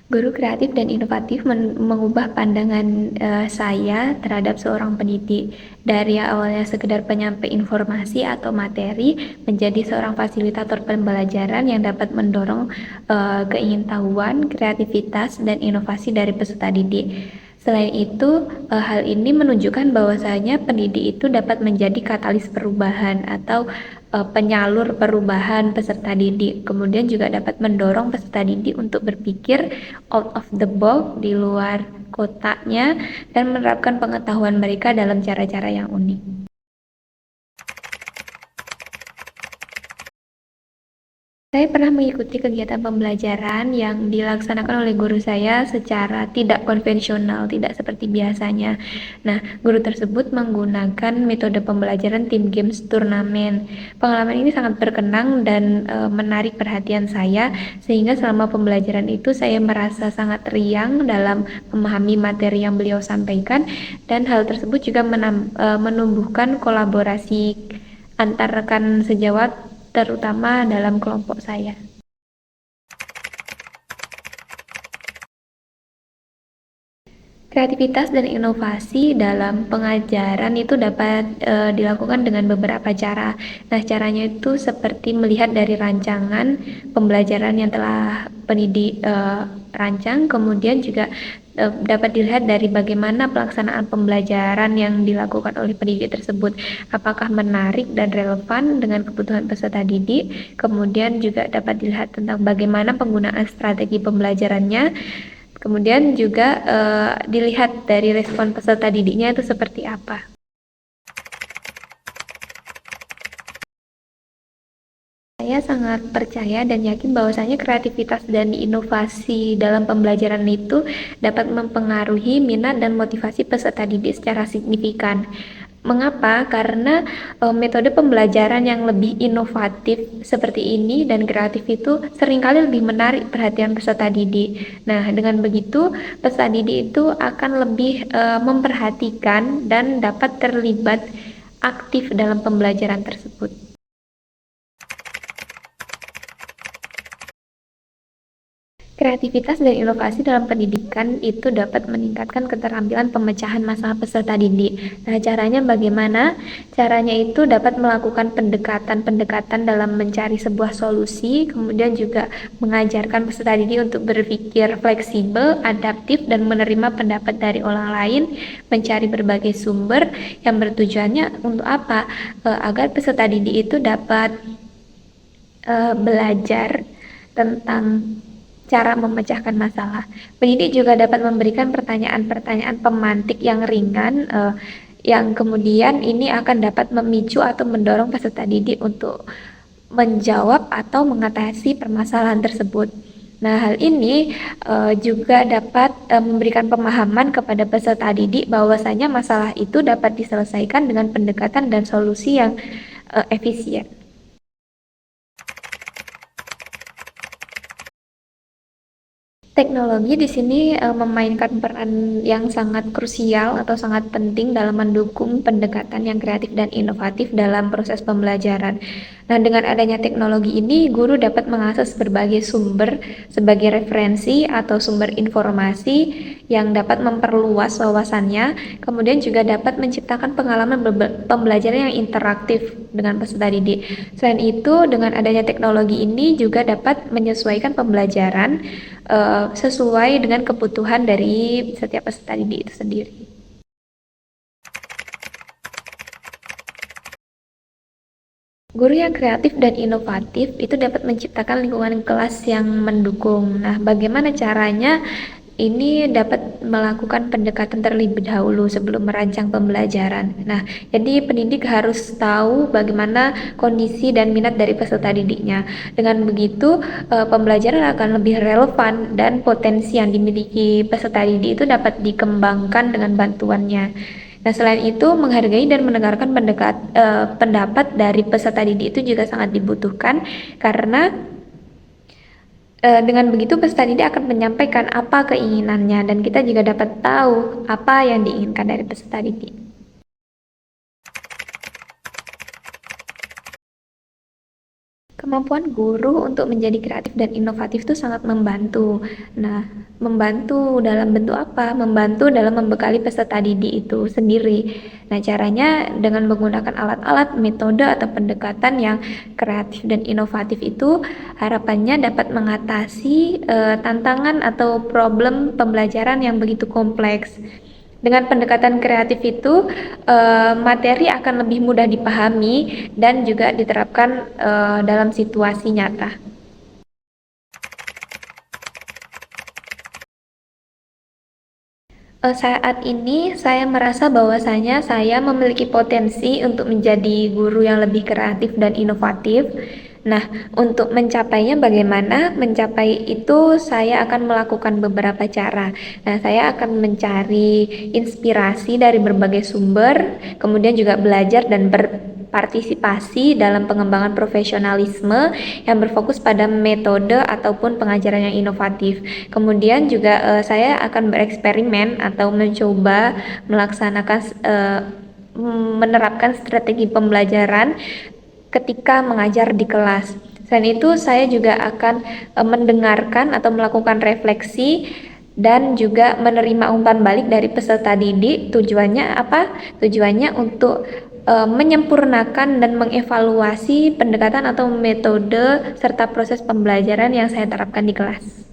Guru kreatif dan inovatif mengubah pandangan saya terhadap seorang pendidik dari awalnya sekedar penyampai informasi atau materi menjadi seorang fasilitator pembelajaran yang dapat mendorong keingintahuan, kreativitas, dan inovasi dari peserta didik. Selain itu, hal ini menunjukkan bahwasanya pendidik itu dapat menjadi katalis perubahan atau penyalur perubahan peserta didik. Kemudian juga dapat mendorong peserta didik untuk berpikir out of the box, di luar kotaknya, dan menerapkan pengetahuan mereka dalam cara-cara yang unik. Saya pernah mengikuti kegiatan pembelajaran yang dilaksanakan oleh guru saya secara tidak konvensional, tidak seperti biasanya. Nah, guru tersebut menggunakan metode pembelajaran tim games turnamen. Pengalaman ini sangat berkenang dan menarik perhatian saya, sehingga selama pembelajaran itu saya merasa sangat riang dalam memahami materi yang beliau sampaikan, dan hal tersebut juga menumbuhkan kolaborasi antar rekan sejawat terutama dalam kelompok saya. Kreativitas dan inovasi dalam pengajaran itu dapat dilakukan dengan beberapa cara. Nah, caranya itu seperti melihat dari rancangan pembelajaran yang telah pendidik rancang, kemudian juga dapat dilihat dari bagaimana pelaksanaan pembelajaran yang dilakukan oleh pendidik tersebut, apakah menarik dan relevan dengan kebutuhan peserta didik. Kemudian juga dapat dilihat tentang bagaimana penggunaan strategi pembelajarannya. Kemudian juga dilihat dari respon peserta didiknya itu seperti apa. Saya sangat percaya dan yakin bahwasanya kreativitas dan inovasi dalam pembelajaran itu dapat mempengaruhi minat dan motivasi peserta didik secara signifikan. Mengapa? Karena metode pembelajaran yang lebih inovatif seperti ini dan kreatif itu seringkali lebih menarik perhatian peserta didik. Nah, dengan begitu peserta didik itu akan lebih memperhatikan dan dapat terlibat aktif dalam pembelajaran tersebut. Kreativitas dan inovasi dalam pendidikan itu dapat meningkatkan keterampilan pemecahan masalah peserta didik. Nah, caranya bagaimana? Caranya itu dapat melakukan pendekatan-pendekatan dalam mencari sebuah solusi, kemudian juga mengajarkan peserta didik untuk berpikir fleksibel, adaptif, dan menerima pendapat dari orang lain, mencari berbagai sumber yang bertujuannya untuk apa? Agar peserta didik itu dapat belajar tentang cara memecahkan masalah. Pendidik juga dapat memberikan pertanyaan-pertanyaan pemantik yang ringan, yang kemudian ini akan dapat memicu atau mendorong peserta didik untuk menjawab atau mengatasi permasalahan tersebut. Nah, hal ini juga dapat memberikan pemahaman kepada peserta didik bahwasanya masalah itu dapat diselesaikan dengan pendekatan dan solusi yang efisien. Teknologi di sini memainkan peran yang sangat krusial atau sangat penting dalam mendukung pendekatan yang kreatif dan inovatif dalam proses pembelajaran. Nah, dengan adanya teknologi ini, guru dapat mengakses berbagai sumber sebagai referensi atau sumber informasi yang dapat memperluas wawasannya, kemudian juga dapat menciptakan pengalaman pembelajaran yang interaktif dengan peserta didik. Selain itu, dengan adanya teknologi ini juga dapat menyesuaikan pembelajaran sesuai dengan kebutuhan dari setiap peserta didik itu sendiri. Guru yang kreatif dan inovatif itu dapat menciptakan lingkungan kelas yang mendukung. Nah, bagaimana caranya? Ini dapat melakukan pendekatan terlebih dahulu sebelum merancang pembelajaran. Nah, jadi pendidik harus tahu bagaimana kondisi dan minat dari peserta didiknya. Dengan begitu, pembelajaran akan lebih relevan dan potensi yang dimiliki peserta didik itu dapat dikembangkan dengan bantuannya. Nah, selain itu, menghargai dan mendengarkan pendapat dari peserta didik itu juga sangat dibutuhkan, karena dengan begitu peserta didik akan menyampaikan apa keinginannya, dan kita juga dapat tahu apa yang diinginkan dari peserta didik. Kemampuan guru untuk menjadi kreatif dan inovatif itu sangat membantu. Nah, membantu dalam bentuk apa? Membantu dalam membekali peserta didik itu sendiri. Nah, caranya dengan menggunakan alat-alat, metode, atau pendekatan yang kreatif dan inovatif itu harapannya dapat mengatasi tantangan atau problem pembelajaran yang begitu kompleks. Dengan pendekatan kreatif itu, materi akan lebih mudah dipahami dan juga diterapkan dalam situasi nyata. Saat ini saya merasa bahwasanya saya memiliki potensi untuk menjadi guru yang lebih kreatif dan inovatif. Nah, untuk mencapainya bagaimana? Mencapai itu saya akan melakukan beberapa cara. Nah, saya akan mencari inspirasi dari berbagai sumber, kemudian juga belajar dan berpartisipasi dalam pengembangan profesionalisme yang berfokus pada metode ataupun pengajaran yang inovatif. Kemudian juga saya akan bereksperimen atau mencoba melaksanakan menerapkan strategi pembelajaran ketika mengajar di kelas. Selain itu, saya juga akan mendengarkan atau melakukan refleksi dan juga menerima umpan balik dari peserta didik. Tujuannya apa? Tujuannya untuk menyempurnakan dan mengevaluasi pendekatan atau metode serta proses pembelajaran yang saya terapkan di kelas.